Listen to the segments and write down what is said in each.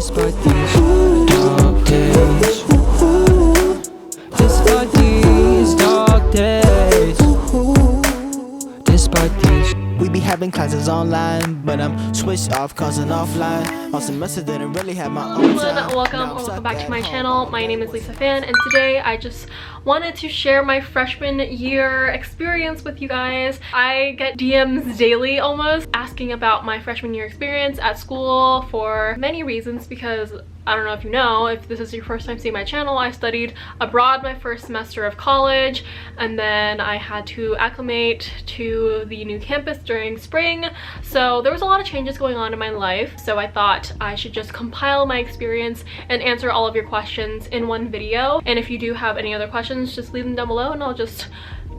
despite these dark days. Despite these dark days. Despite these. We be having classes online, but I'm switched off cause I'm offline. All semester didn't really have my own time. Welcome back to my channel. My name is 𝐓𝐔𝐶, and today I just wanted to share my freshman year experience with you guys. I get DMs daily almost asking about my freshman year experience at school for many reasons, because I don't know if you know, if this is your first time seeing my channel, I studied abroad my first semester of college, and then I had to acclimate to the new campus during spring. So there was a lot of changes going on in my life, so I thought I should just compile my experience and answer all of your questions in one video. And if you do have any other questions, just leave them down below and I'll just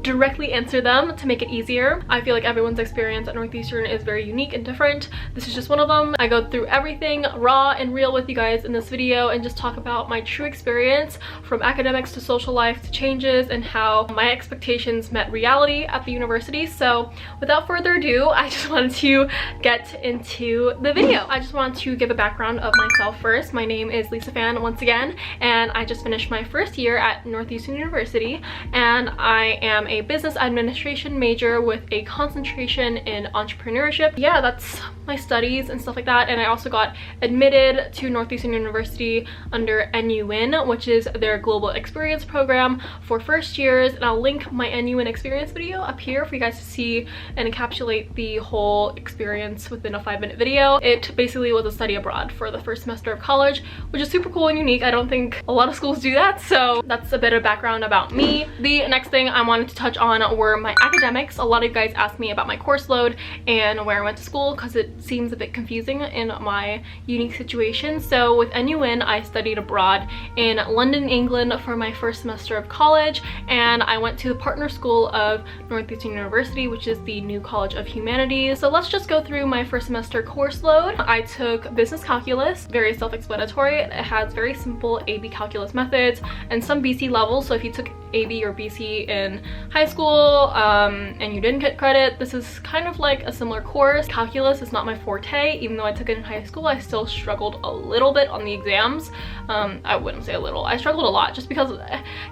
directly answer them to make it easier. I feel like everyone's experience at Northeastern is very unique and different. This is just one of them. I go through everything raw and real with you guys in this video and just talk about my true experience from academics to social life to changes and how my expectations met reality at the university. So without further ado, I just wanted to get into the video. I just wanted to give a background of myself first. My name is 𝐓𝐶𝐶 once again, and I just finished my first year at Northeastern University, and I am a business administration major with a concentration in entrepreneurship. Yeah, that's my studies and stuff like that. And I also got admitted to Northeastern University under NUN, which is their global experience program for first years, and I'll link my NUN experience video up here for you guys to see and encapsulate the whole experience within a 5-minute video. It basically was a study abroad for the first semester of college, which is super cool and unique. I don't think a lot of schools do that, so that's a bit of background about me. The next thing I wanted to touch on were my academics. A lot of you guys asked me about my course load and where I went to school because it seems a bit confusing in my unique situation. So with NUN, I studied abroad in London, England for my first semester of college, and I went to the partner school of Northeastern University, which is the New College of Humanities. So let's just go through my first semester course load. I took business calculus, very self-explanatory. It has very simple AB calculus methods and some BC levels. So if you took AB or BC in high school and you didn't get credit, this is kind of like a similar course. Calculus is not my forte. Even though I took it in high school, I still struggled a little bit on the exams. I wouldn't say a little, I struggled a lot just because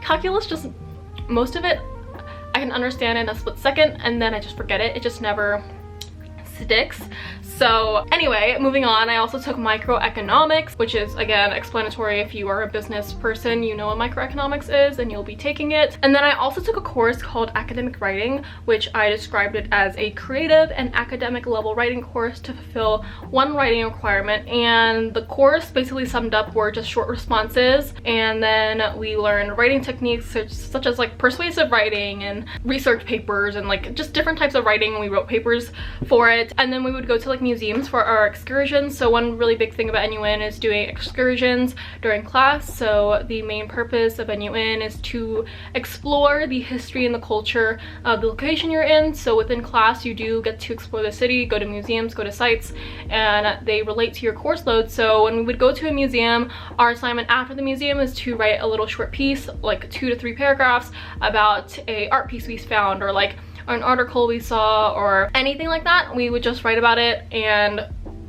calculus, just most of it I can understand in a split second and then I just forget it. It just never sticks. So anyway, moving on, I also took microeconomics, which is again explanatory. If you are a business person, you know what microeconomics is and you'll be taking it. And then I also took a course called academic writing, which I described it as a creative and academic level writing course to fulfill one writing requirement. And the course basically summed up were just short responses, and then we learned writing techniques such as like persuasive writing and research papers and like just different types of writing. We wrote papers for it, and then we would go to like museums for our excursions. So one really big thing about NUN is doing excursions during class. So the main purpose of NUN is to explore the history and the culture of the location you're in. So within class you do get to explore the city, go to museums, go to sites, and they relate to your course load. So when we would go to a museum, our assignment after the museum is to write a little short piece, like 2 to 3 paragraphs, about a art piece we found, or like an article we saw, or anything like that. We would just write about it, and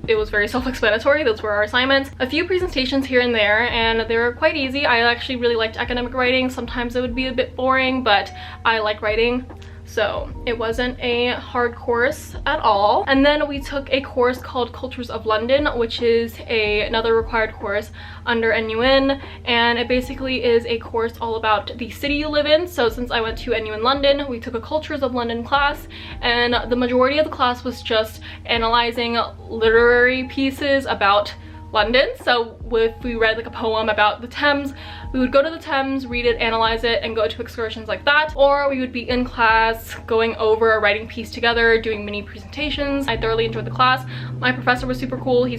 it was very self-explanatory. Those were our assignments. A few presentations here and there, and they were quite easy. I actually really liked academic writing. Sometimes it would be a bit boring, but I like writing, so it wasn't a hard course at all. And then we took a course called Cultures of London, which is another required course under NUN, and it basically is a course all about the city you live in. So since I went to NUN London, we took a Cultures of London class, and the majority of the class was just analyzing literary pieces about London. So if we read like a poem about the Thames, we would go to the Thames, read it, analyze it, and go to excursions like that. Or we would be in class going over a writing piece together, doing mini presentations. I thoroughly enjoyed the class. My professor was super cool. He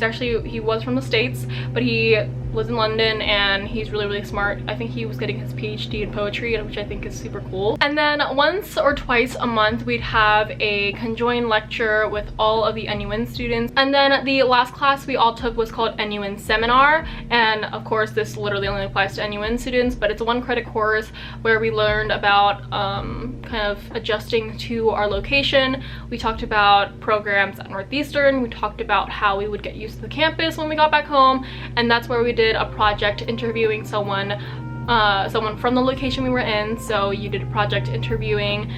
was from the States, but he lives in London and he's really smart. I think he was getting his PhD in poetry, which I think is super cool. And then once or twice a month we'd have a conjoined lecture with all of the NUN students. And then the last class we all took was called NUN Seminar, and of course this literally only applies to NUN students, but it's a 1-credit course where we learned about kind of adjusting to our location. We talked about programs at Northeastern, we talked about how we would get used to the campus when we got back home, and that's where we did a project interviewing someone from the location we were in. So you did a project interviewing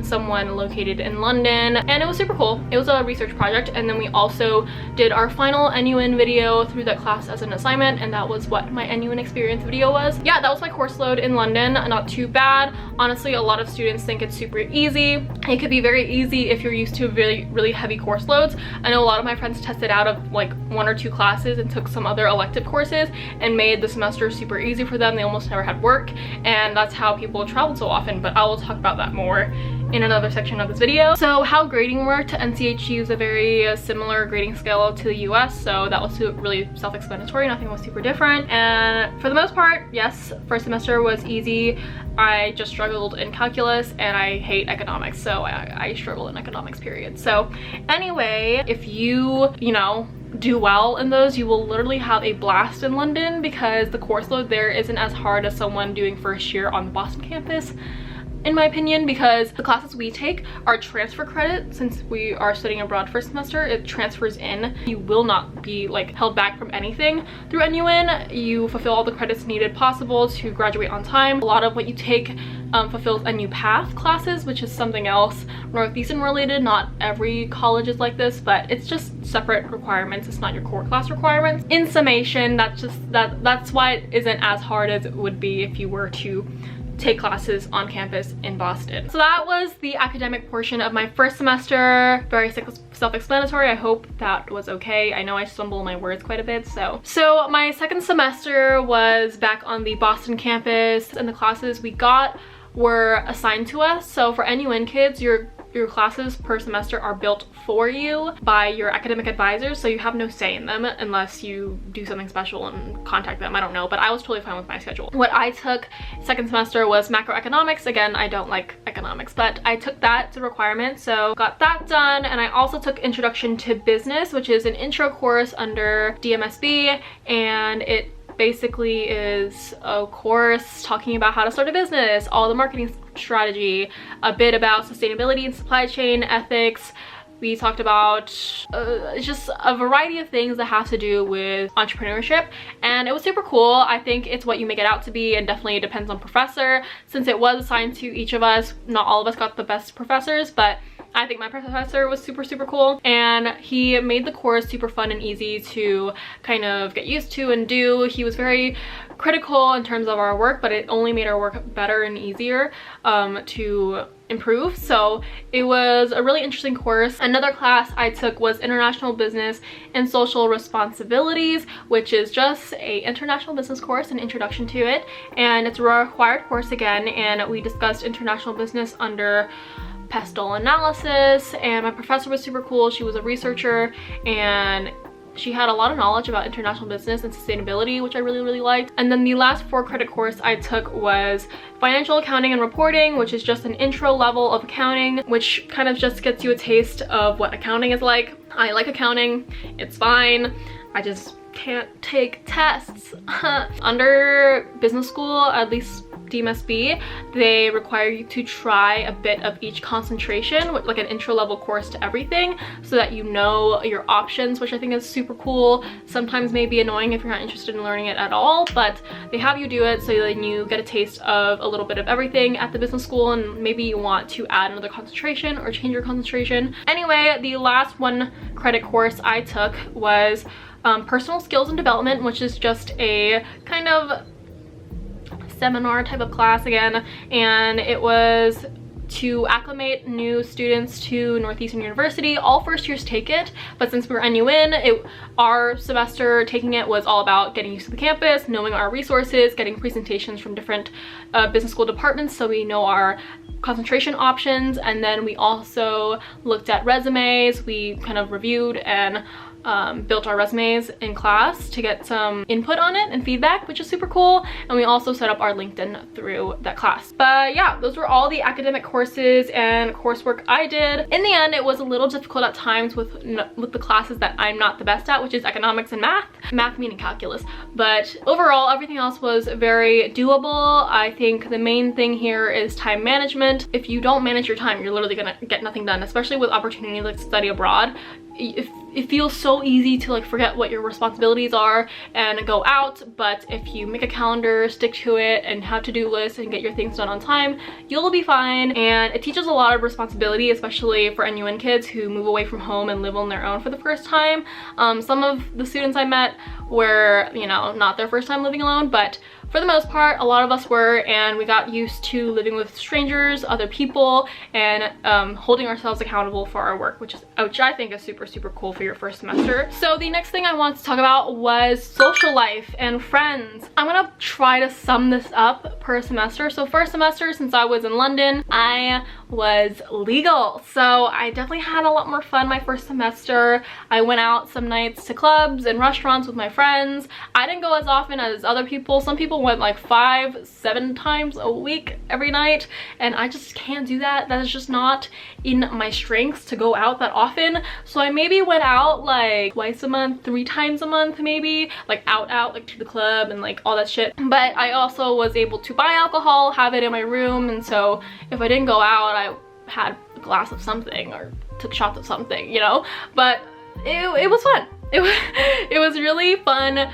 someone located in London, and it was super cool. It was a research project, and then we also did our final NUN video through that class as an assignment, and that was what my NUN experience video was. Yeah, that was my course load in London. Not too bad. Honestly, a lot of students think it's super easy. It could be very easy if you're used to really heavy course loads. I know a lot of my friends tested out of like 1 or 2 classes and took some other elective courses and made the semester super easy for them. They almost never had work, and that's how people traveled so often, but I will talk about that more in another section of this video. So how grading worked, NCHE used a very similar grading scale to the US, so that was really self-explanatory. Nothing was super different, and for the most part, yes, first semester was easy. I just struggled in calculus, and I hate economics, so I struggled in economics, period. So anyway, if you know, do well in those, you will literally have a blast in London, because the course load there isn't as hard as someone doing first year on the Boston campus, in my opinion, because the classes we take are transfer credit. Since we are studying abroad first semester, it transfers in. You will not be like held back from anything through NUN. You fulfill all the credits needed possible to graduate on time. A lot of what you take fulfills NU Path classes, which is something else Northeastern related. Not every college is like this, but it's just separate requirements. It's not your core class requirements. In summation, that's why it isn't as hard as it would be if you were to take classes on campus in Boston. So that was the academic portion of my first semester. Very self-explanatory. I hope that was okay. I know I stumble my words quite a bit. So my second semester was back on the Boston campus, and the classes we got were assigned to us. So for NUN kids, your classes per semester are built for you by your academic advisors, so you have no say in them unless you do something special and contact them. I don't know, but I was totally fine with my schedule. What I took second semester was macroeconomics. Again, I don't like economics, but I took that as a requirement, so got that done. And I also took Introduction to Business, which is an intro course under DMSB, and it basically is a course talking about how to start a business, all the marketing strategy, a bit about sustainability and supply chain ethics. We talked about just a variety of things that have to do with entrepreneurship, and it was super cool. I think it's what you make it out to be, and definitely depends on professor. Since it was assigned to each of us, not all of us got the best professors, but I think my professor was super cool, and he made the course super fun and easy to kind of get used to and do. He was very critical in terms of our work, but it only made our work better and easier to improve. So it was a really interesting course. Another class I took was International Business and Social Responsibilities, which is just a international business course, an introduction to it, and it's a required course again, and we discussed international business under pestle analysis. And my professor was super cool. She was a researcher, and she had a lot of knowledge about international business and sustainability, which I really liked. And then the last 4-credit course I took was Financial Accounting and Reporting, which is just an intro level of accounting, which kind of just gets you a taste of what accounting is like. I like accounting, it's fine. I just can't take tests. Under business school, at least DMSB, they require you to try a bit of each concentration, like an intro level course to everything, so that you know your options, which I think is super cool. Sometimes may be annoying if you're not interested in learning it at all, but they have you do it so then you get a taste of a little bit of everything at the business school, and maybe you want to add another concentration or change your concentration. Anyway, the last 1-credit course I took was Personal Skills and Development, which is just a kind of seminar type of class again, and it was to acclimate new students to Northeastern University. All first years take it, but since we were NUN, our semester taking it was all about getting used to the campus, knowing our resources, getting presentations from different business school departments so we know our concentration options. And then we also looked at resumes. We kind of reviewed and built our resumes in class to get some input on it and feedback, which is super cool. And we also set up our LinkedIn through that class. But yeah, those were all the academic courses and coursework I did. In the end, it was a little difficult at times with the classes that I'm not the best at, which is economics and math. Math meaning calculus. But overall, everything else was very doable. I think the main thing here is time management. If you don't manage your time, you're literally gonna get nothing done, especially with opportunities like study abroad. If it feels so easy to like forget what your responsibilities are and go out, but if you make a calendar, stick to it, and have to-do lists and get your things done on time, you'll be fine. And it teaches a lot of responsibility, especially for NUN kids who move away from home and live on their own for the first time. Some of the students I met were, you know, not their first time living alone, but for the most part, a lot of us were, and we got used to living with strangers, other people, and holding ourselves accountable for our work, which I think is super, super cool for your first semester. So the next thing I wanted to talk about was social life and friends. I'm gonna try to sum this up per semester. So first semester, since I was in London, I was legal. So I definitely had a lot more fun my first semester. I went out some nights to clubs and restaurants with my friends. I didn't go as often as other people. Some people went like 5-7 times a week every night, and I just can't do that. That is just not in my strengths to go out that often. So I maybe went out like twice a month, 3 times a month maybe, like out like to the club and like all that shit. But I also was able to buy alcohol, have it in my room, and so if I didn't go out, I had a glass of something or took shots of something, you know. But it was fun. It was really fun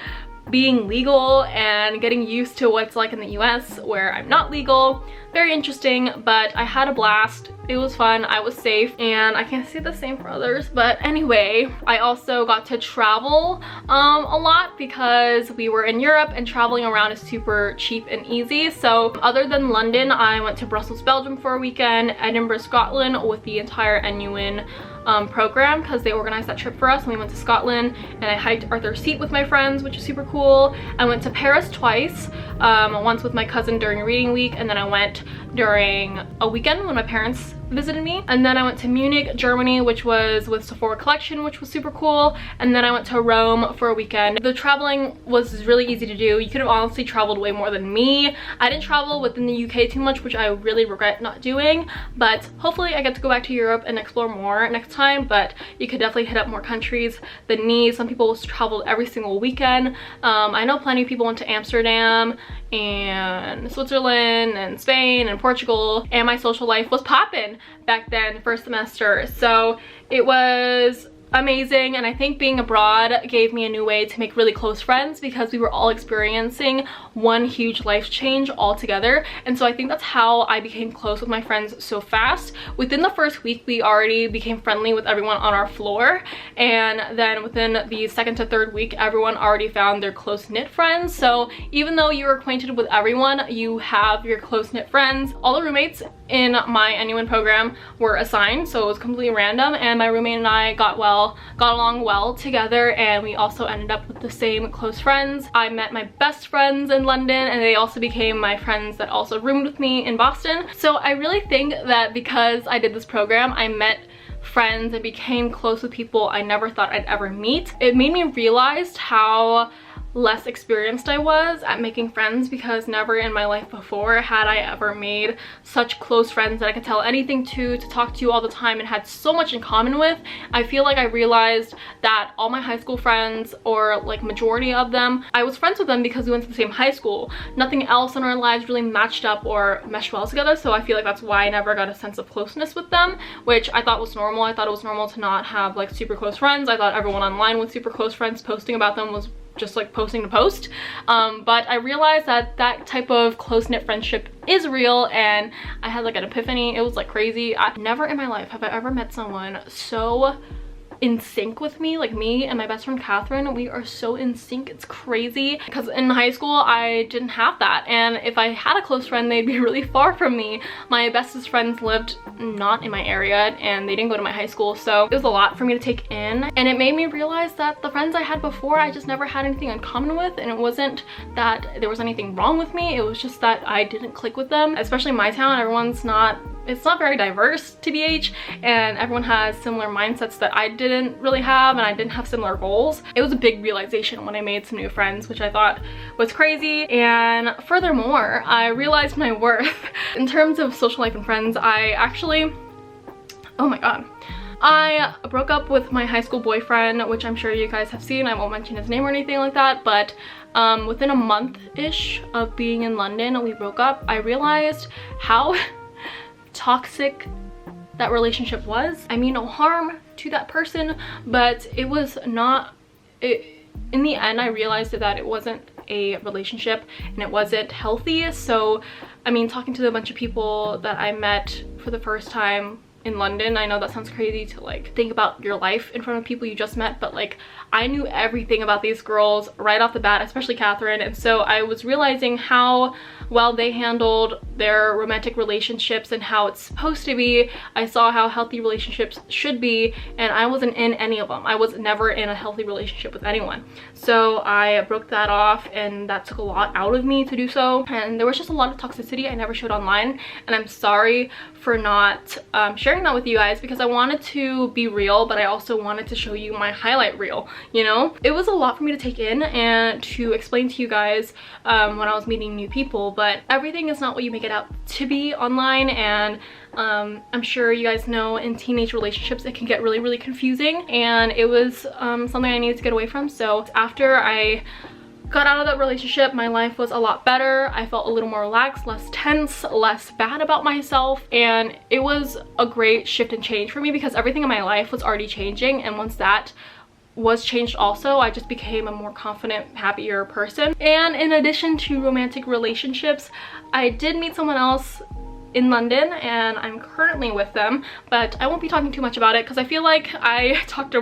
being legal and getting used to what's like in the US where I'm not legal. Very interesting, but I had a blast. It was fun, I was safe, and I can't say the same for others. But anyway, I also got to travel a lot because we were in Europe and traveling around is super cheap and easy. So other than London, I went to Brussels, Belgium for a weekend, Edinburgh, Scotland with the entire NUN program because they organized that trip for us, and we went to Scotland and I hiked Arthur's Seat with my friends, which is super cool. I went to Paris twice, once with my cousin during reading week, and then I went during a weekend when my parents visited me. And then I went to Munich, Germany, which was with Sephora Collection, which was super cool. And then I went to Rome for a weekend. The traveling was really easy to do. You could have honestly traveled way more than me. I didn't travel within the UK too much, which I really regret not doing, but hopefully I get to go back to Europe and explore more next time. But you could definitely hit up more countries than me. Some people traveled every single weekend. I know plenty of people went to Amsterdam and Switzerland and Spain and Portugal, and my social life was poppin' back then, first semester. So it was amazing, and I think being abroad gave me a new way to make really close friends because we were all experiencing one huge life change all together. And so I think that's how I became close with my friends so fast. Within the first week, we already became friendly with everyone on our floor, and then within the second to third week, everyone already found their close-knit friends. So even though you're acquainted with everyone, you have your close-knit friends. All the roommates in my NUN program were assigned, so it was completely random, and my roommate and I got along well together, and we also ended up with the same close friends. I met my best friends in London, and they also became my friends that also roomed with me in Boston. So I really think that because I did this program, I met friends and became close with people I never thought I'd ever meet. It made me realize how less experienced I was at making friends, because never in my life before had I ever made such close friends that I could tell anything to talk to all the time and had so much in common with. I feel like I realized that all my high school friends, or like majority of them, I was friends with them because we went to the same high school. Nothing else in our lives really matched up or meshed well together, so I feel like that's why I never got a sense of closeness with them, which I thought was normal. I thought it was normal to not have like super close friends. I thought everyone online with super close friends posting about them was just like posting to post, but I realized that that type of close-knit friendship is real, and I had like an epiphany. It was like crazy. Never in my life have I ever met someone so in sync with me. Like, me and my best friend Catherine, we are so in sync, it's crazy. Because in high school I didn't have that, and if I had a close friend, they'd be really far from me. My bestest friends lived not in my area, and they didn't go to my high school, so it was a lot for me to take in, and it made me realize that the friends I had before, I just never had anything in common with. And it wasn't that there was anything wrong with me, it was just that I didn't click with them. Especially in my town, it's not very diverse, TBH, and everyone has similar mindsets that I didn't really have, and I didn't have similar goals. It was a big realization when I made some new friends, which I thought was crazy. And furthermore, I realized my worth. In terms of social life and friends, I actually, oh my god, I broke up with my high school boyfriend, which I'm sure you guys have seen. I won't mention his name or anything like that, but within a month-ish of being in London, we broke up. I realized how toxic that relationship was. I mean no harm to that person, but it was not it. In the end, I realized that it wasn't a relationship and it wasn't healthy. So I mean, talking to a bunch of people that I met for the first time in London, I know that sounds crazy to like think about your life in front of people you just met, but like I knew everything about these girls right off the bat, especially Catherine. And so I was realizing how well they handled their romantic relationships and how it's supposed to be. I saw how healthy relationships should be, and I wasn't in any of them. I was never in a healthy relationship with anyone. So I broke that off, and that took a lot out of me to do so. And there was just a lot of toxicity I never showed online, and I'm sorry for not sharing that with you guys, because I wanted to be real, but I also wanted to show you my highlight reel, you know? It was a lot for me to take in and to explain to you guys when I was meeting new people, but everything is not what you make it out to be online. And I'm sure you guys know in teenage relationships it can get really, really confusing, and it was something I needed to get away from. So after I got out of that relationship, my life was a lot better. I felt a little more relaxed, less tense, less bad about myself, and it was a great shift and change for me because everything in my life was already changing, and once that was changed also, I just became a more confident, happier person. And in addition to romantic relationships, I did meet someone else in London, and I'm currently with them, but I won't be talking too much about it because I feel like I talked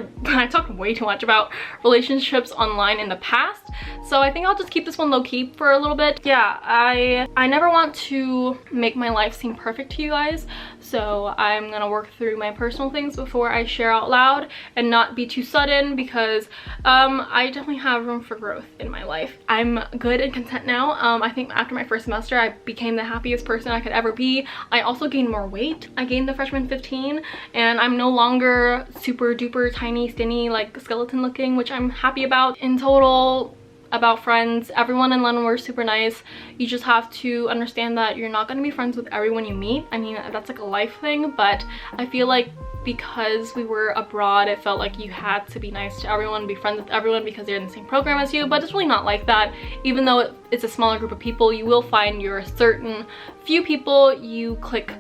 way too much about relationships online in the past. So I think I'll just keep this one low-key for a little bit. Yeah, I never want to make my life seem perfect to you guys, so I'm gonna work through my personal things before I share out loud and not be too sudden, because I definitely have room for growth in my life. I'm good and content now. I think after my first semester I became the happiest person I could ever be. I also gained more weight. I gained the freshman 15, and I'm no longer super duper tiny, skinny, like skeleton looking, which I'm happy about. In total, about friends, everyone in London were super nice. You just have to understand that you're not going to be friends with everyone you meet. I mean, that's like a life thing, but I feel like because we were abroad, it felt like you had to be nice to everyone, be friends with everyone because they're in the same program as you, but it's really not like that. Even though it's a smaller group of people, you will find your certain few people you click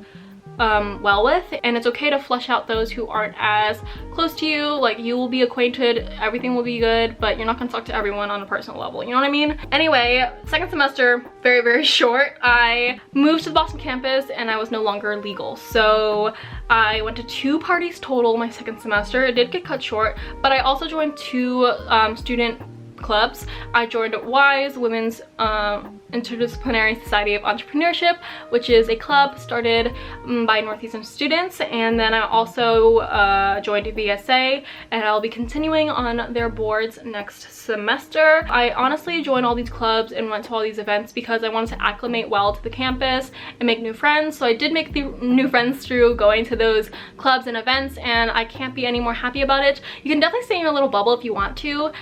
well with, and it's okay to flush out those who aren't as close to you. Like, you will be acquainted, everything will be good, but you're not gonna talk to everyone on a personal level, you know what I mean? Anyway, second semester, very, very short. I moved to the Boston campus and I was no longer legal, so I went to 2 parties total my second semester. It did get cut short, but I also joined 2 student clubs. I joined WISE, Women's Interdisciplinary Society of Entrepreneurship, which is a club started by Northeastern students, and then I also joined VSA, and I'll be continuing on their boards next semester. I honestly joined all these clubs and went to all these events because I wanted to acclimate well to the campus and make new friends. So I did make the new friends through going to those clubs and events, and I can't be any more happy about it. You can definitely stay in your little bubble if you want to.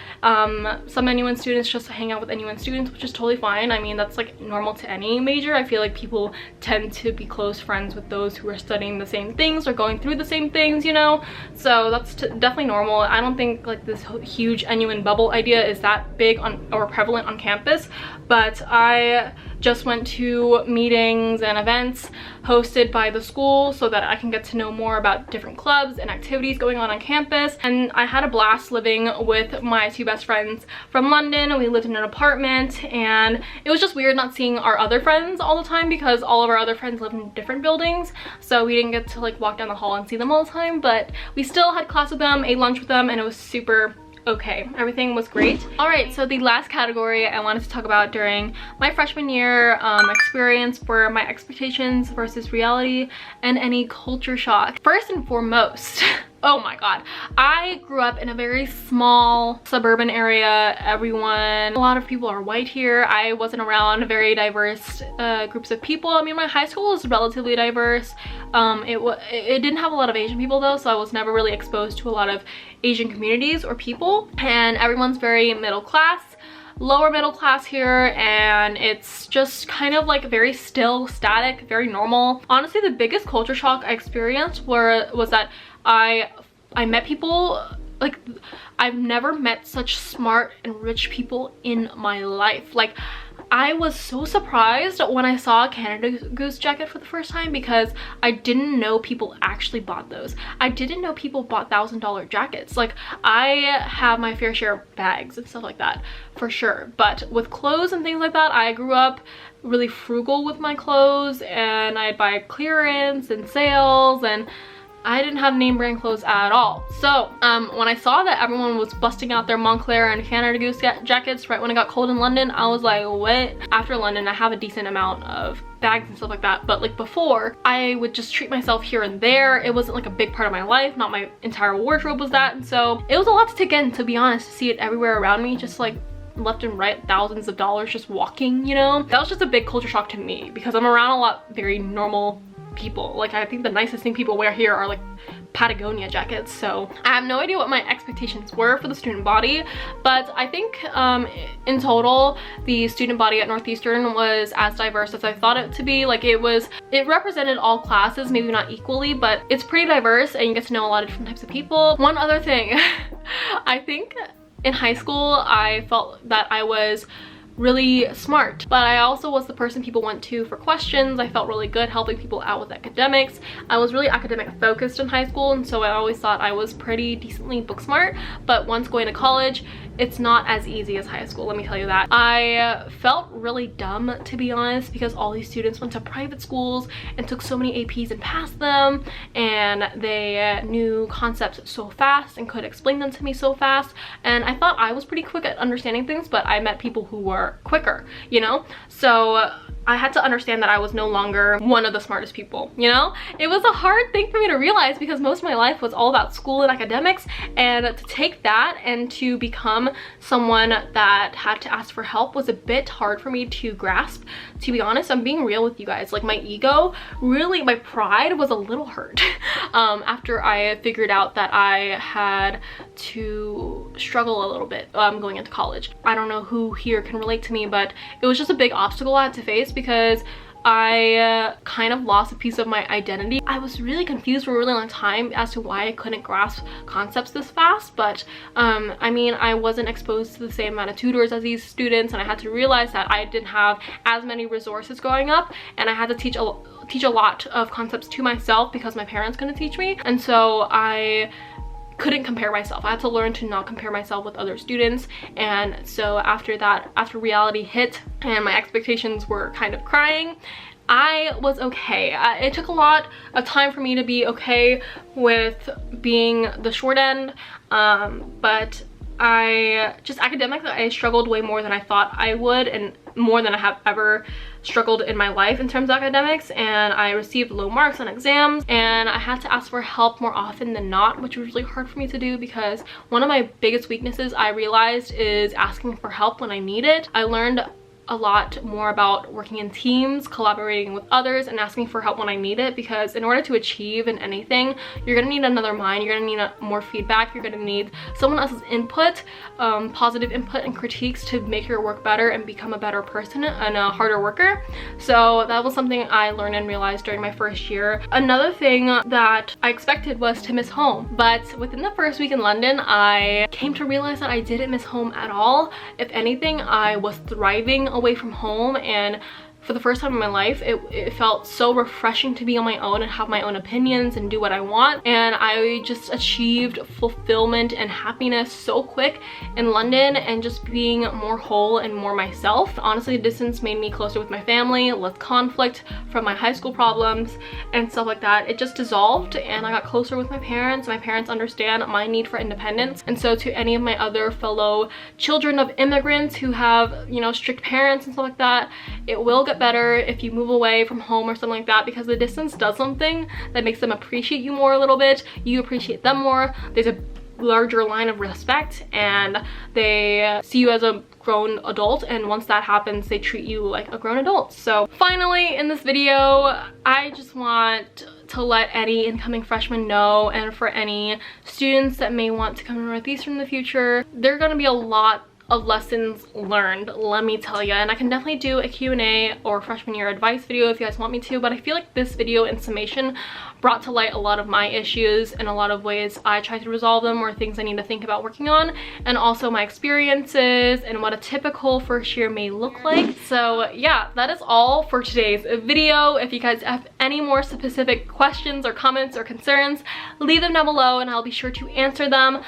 Some NUN students just hang out with NUN students, which is totally fine. I mean, that's like normal to any major. I feel like people tend to be close friends with those who are studying the same things or going through the same things, you know? So that's definitely normal. I don't think like this huge NUN bubble idea is that big on or prevalent on campus, but I just went to meetings and events hosted by the school so that I can get to know more about different clubs and activities going on campus. And I had a blast living with my 2 best friends from London. We lived in an apartment, and it was just weird not seeing our other friends all the time because all of our other friends live in different buildings, so we didn't get to like walk down the hall and see them all the time, but we still had class with them, ate lunch with them, and it was super okay. Everything was great. All right, so the last category I wanted to talk about during my freshman year experience were my expectations versus reality and any culture shock. First and foremost, oh my god, I grew up in a very small suburban area. A lot of people are white here. I wasn't around very diverse groups of people. I mean, my high school was relatively diverse. It didn't have a lot of Asian people though, so I was never really exposed to a lot of Asian communities or people, and everyone's very middle class, lower middle class here, and it's just kind of like very still, static, very normal. Honestly, the biggest culture shock I experienced was that I met people, like, I've never met such smart and rich people in my life. Like, I was so surprised when I saw a Canada Goose jacket for the first time because I didn't know people actually bought those. I didn't know people bought $1,000 jackets. Like, I have my fair share of bags and stuff like that for sure, but with clothes and things like that, I grew up really frugal with my clothes, and I'd buy clearance and sales, and I didn't have name brand clothes at all. So when I saw that everyone was busting out their Montclair and Canada Goose jackets right when it got cold in London, I was like, what? After London, I have a decent amount of bags and stuff like that, but like before, I would just treat myself here and there. It wasn't like a big part of my life, not my entire wardrobe was that, and so it was a lot to take in, to be honest, to see it everywhere around me, just like left and right, thousands of dollars just walking, you know? That was just a big culture shock to me because I'm around a lot very normal people. Like, I think the nicest thing people wear here are like Patagonia jackets, so I have no idea what my expectations were for the student body, but I think in total the student body at Northeastern was as diverse as I thought it to be. Like, it represented all classes, maybe not equally, but it's pretty diverse and you get to know a lot of different types of people. One other thing, I think in high school I felt that I was really smart, but I also was the person people went to for questions. I felt really good helping people out with academics. I was really academic focused in high school, and so I always thought I was pretty decently book smart, but once going to college, it's not as easy as high school, let me tell you that. I felt really dumb, to be honest, because all these students went to private schools and took so many APs and passed them, and they knew concepts so fast and could explain them to me so fast, and I thought I was pretty quick at understanding things, but I met people who were quicker, you know? So I had to understand that I was no longer one of the smartest people, you know? It was a hard thing for me to realize because most of my life was all about school and academics, and to take that and to become someone that had to ask for help was a bit hard for me to grasp. To be honest, I'm being real with you guys. Like, my ego, really, my pride was a little hurt after I figured out that I had to struggle a little bit going into college. I don't know who here can relate to me, but it was just a big obstacle I had to face because I kind of lost a piece of my identity. I was really confused for a really long time as to why I couldn't grasp concepts this fast, but I mean, I wasn't exposed to the same amount of tutors as these students, and I had to realize that I didn't have as many resources growing up, and I had to teach a lot of concepts to myself because my parents couldn't teach me, and so I couldn't compare myself. I had to learn to not compare myself with other students, and so after that, after reality hit and my expectations were kind of crying, I was okay. It took a lot of time for me to be okay with being the short end, but academically I struggled way more than I thought I would, and more than I have ever struggled in my life in terms of academics, and I received low marks on exams, and I had to ask for help more often than not, which was really hard for me to do because one of my biggest weaknesses I realized is asking for help when I need it. I learned a lot more about working in teams, collaborating with others, and asking for help when I need it, because in order to achieve in anything, you're gonna need another mind, you're gonna need more feedback, you're gonna need someone else's input, positive input and critiques to make your work better and become a better person and a harder worker. So that was something I learned and realized during my first year. Another thing that I expected was to miss home, but within the first week in London, I came to realize that I didn't miss home at all. If anything, I was thriving away from home, and for the first time in my life, it felt so refreshing to be on my own and have my own opinions and do what I want, and I just achieved fulfillment and happiness so quick in London, and just being more whole and more myself. Honestly, the distance made me closer with my family, less conflict from my high school problems and stuff like that. It just dissolved, and I got closer with my parents. My parents understand my need for independence, and so to any of my other fellow children of immigrants who have, you know, strict parents and stuff like that, it will get better if you move away from home or something like that, because the distance does something that makes them appreciate you more a little bit. You appreciate them more. There's a larger line of respect, and they see you as a grown adult, and once that happens, they treat you like a grown adult. So finally, in this video, I just want to let any incoming freshmen know, and for any students that may want to come to Northeastern in the future, there are going to be a lot of lessons learned, let me tell you. And I can definitely do a Q&A or freshman year advice video if you guys want me to, but I feel like this video in summation brought to light a lot of my issues and a lot of ways I try to resolve them or things I need to think about working on, and also my experiences and what a typical first year may look like. So yeah, that is all for today's video. If you guys have any more specific questions or comments or concerns, leave them down below and I'll be sure to answer them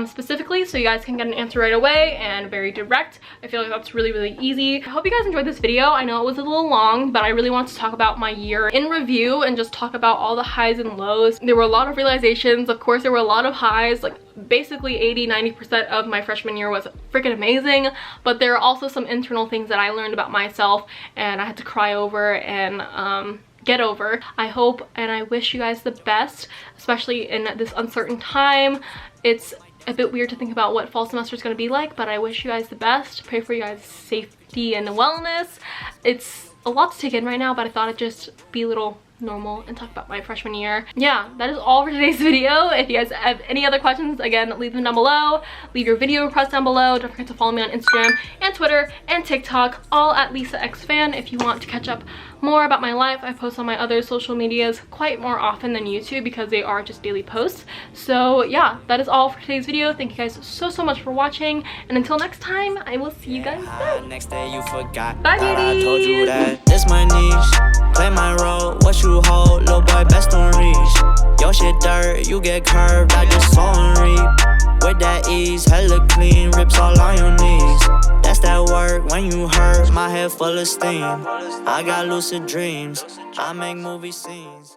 specifically so you guys can get an answer right away and very direct. I feel like that's really easy. I hope you guys enjoyed this video. I know it was a little long, but I really want to talk about my year in review and just talk about all the highs and lows. There were a lot of realizations. Of course, there were a lot of highs. Like basically 80-90% of my freshman year was freaking amazing, but there are also some internal things that I learned about myself and I had to cry over and get over. I hope and I wish you guys the best, especially in this uncertain time. It's a bit weird to think about what fall semester is going to be like, but I wish you guys the best. Pray for you guys' safety and wellness. It's a lot to take in right now, but I thought I'd just be a little normal and talk about my freshman year. Yeah, that is all for today's video. If you guys have any other questions, again, leave them down below. Leave your video requests down below. Don't forget to follow me on Instagram and Twitter and TikTok, all at 𝐷𝐿𝐹𝐹 if you want to catch up more about my life. I post on my other social medias quite more often than YouTube because they are just daily posts. So yeah, that is all for today's video. Thank you guys so much for watching, and until next time, I will see you guys then. Next day you forgot. Bye, I told you beauties. that this my niche. Play my role, what you hold, little boy best don't reach. Your shit dirt, you get curved, I just saw and reap. With that ease, hella clean, rips all on your knees. That's that work when you hurt, my head full of steam. I got lucid dreams, I make movie scenes.